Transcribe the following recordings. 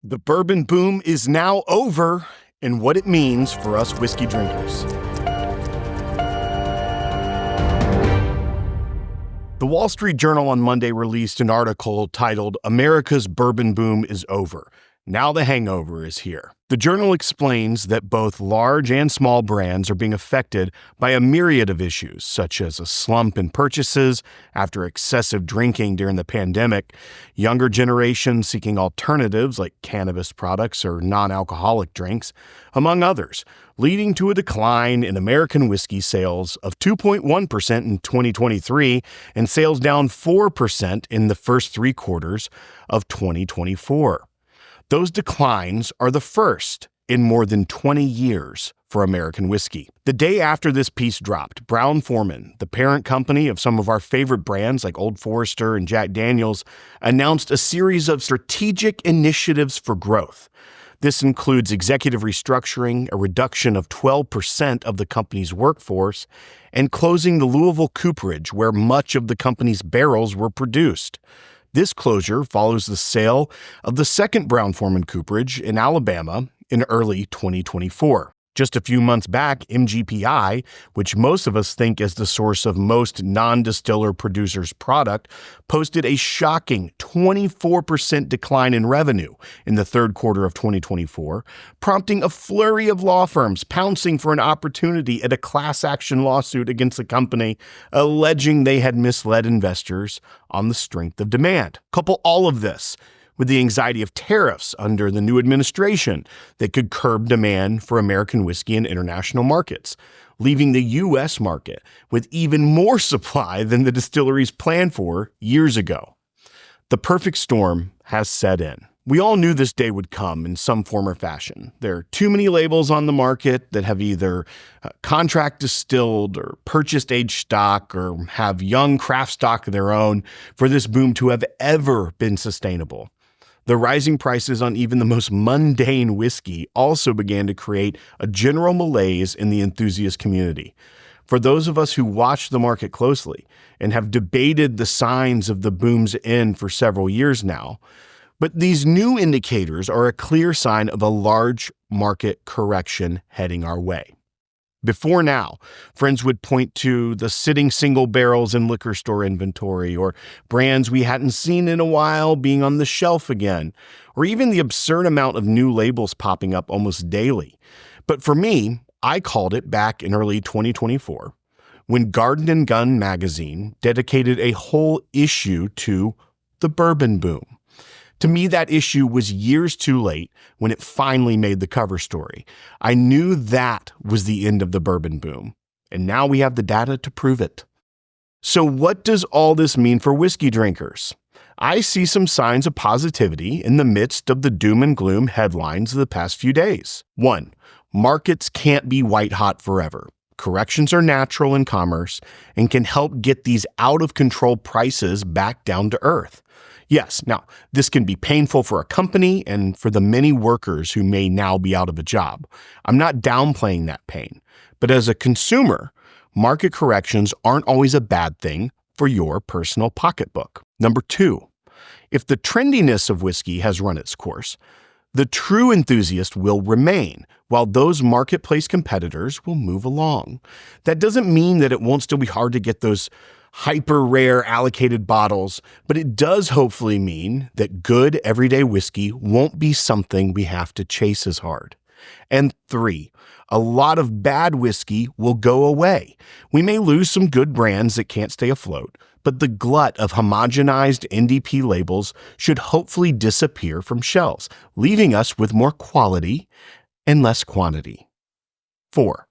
The bourbon boom is now over, and what it means for us whiskey drinkers. The Wall Street Journal on Monday released an article titled, "America's Bourbon Boom is Over. Now the hangover is here." The journal explains that both large and small brands are being affected by a myriad of issues, such as a slump in purchases after excessive drinking during the pandemic, younger generations seeking alternatives like cannabis products or non-alcoholic drinks, among others, leading to a decline in American whiskey sales of 2.1% in 2023 and sales down 4% in the first three quarters of 2024. Those declines are the first in more than 20 years for American whiskey. The day after this piece dropped, Brown-Forman, the parent company of some of our favorite brands like Old Forester and Jack Daniel's, announced a series of strategic initiatives for growth. This includes executive restructuring, a reduction of 12% of the company's workforce, and closing the Louisville cooperage where much of the company's barrels were produced. This closure follows the sale of the second Brown-Forman cooperage in Alabama in early 2024. Just a few months back, MGPI, which most of us think is the source of most non-distiller producers' product, posted a shocking 24% decline in revenue in the third quarter of 2024, prompting a flurry of law firms pouncing for an opportunity at a class action lawsuit against the company, alleging they had misled investors on the strength of demand. Couple all of this with the anxiety of tariffs under the new administration that could curb demand for American whiskey in international markets, leaving the U.S. market with even more supply than the distilleries planned for years ago. The perfect storm has set in. We all knew this day would come in some form or fashion. There are too many labels on the market that have either contract distilled or purchased aged stock or have young craft stock of their own for this boom to have ever been sustainable. The rising prices on even the most mundane whiskey also began to create a general malaise in the enthusiast community. For those of us who watch the market closely and have debated the signs of the boom's end for several years now, but these new indicators are a clear sign of a large market correction heading our way. Before now, friends would point to the sitting single barrels in liquor store inventory, or brands we hadn't seen in a while being on the shelf again, or even the absurd amount of new labels popping up almost daily. But for me, I called it back in early 2024 when Garden & Gun magazine dedicated a whole issue to the bourbon boom. To me, that issue was years too late when it finally made the cover story. I knew that was the end of the bourbon boom, and now we have the data to prove it. So what does all this mean for whiskey drinkers? I see some signs of positivity in the midst of the doom and gloom headlines of the past few days. 1. Markets can't be white hot forever. Corrections are natural in commerce and can help get these out-of-control prices back down to earth. Yes, now, this can be painful for a company and for the many workers who may now be out of a job. I'm not downplaying that pain, but as a consumer, market corrections aren't always a bad thing for your personal pocketbook. Number 2, if the trendiness of whiskey has run its course, the true enthusiast will remain, while those marketplace competitors will move along. That doesn't mean that it won't still be hard to get those hyper rare allocated bottles, but it does hopefully mean that good everyday whiskey won't be something we have to chase as hard. And 3, a lot of bad whiskey will go away. We may lose some good brands that can't stay afloat, but the glut of homogenized NDP labels should hopefully disappear from shelves, leaving us with more quality and less quantity. 4,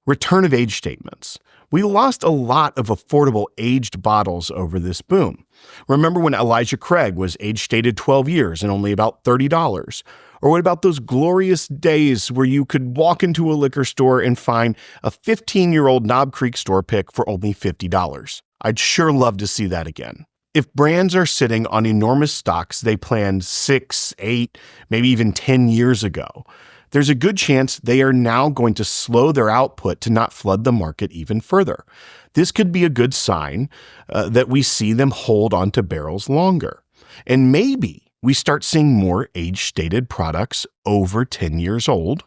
return of age statements. We lost a lot of affordable aged bottles over this boom. Remember when Elijah Craig was age stated 12 years and only about $30? Or what about those glorious days where you could walk into a liquor store and find a 15-year-old Knob Creek store pick for only $50? I'd sure love to see that again. If brands are sitting on enormous stocks they planned 6, 8, maybe even 10 years ago, there's a good chance they are now going to slow their output to not flood the market even further. This could be a good sign that we see them hold onto barrels longer. And maybe we start seeing more age-stated products over 10 years old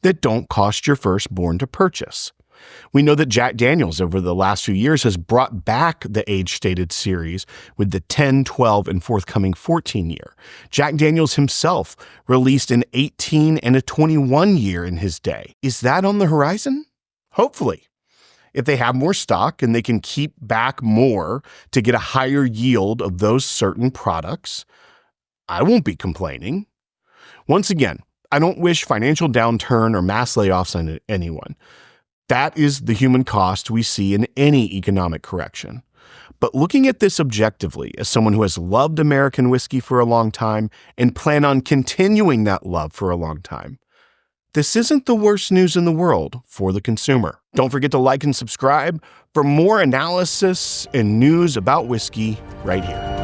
that don't cost your firstborn to purchase. We know that Jack Daniel's over the last few years has brought back the age-stated series with the 10, 12, and forthcoming 14 year. Jack Daniel's himself released an 18 and a 21 year in his day. Is that on the horizon? Hopefully. If they have more stock and they can keep back more to get a higher yield of those certain products, I won't be complaining. Once again, I don't wish financial downturn or mass layoffs on anyone. That is the human cost we see in any economic correction. But looking at this objectively as someone who has loved American whiskey for a long time and plan on continuing that love for a long time, this isn't the worst news in the world for the consumer. Don't forget to like and subscribe for more analysis and news about whiskey right here.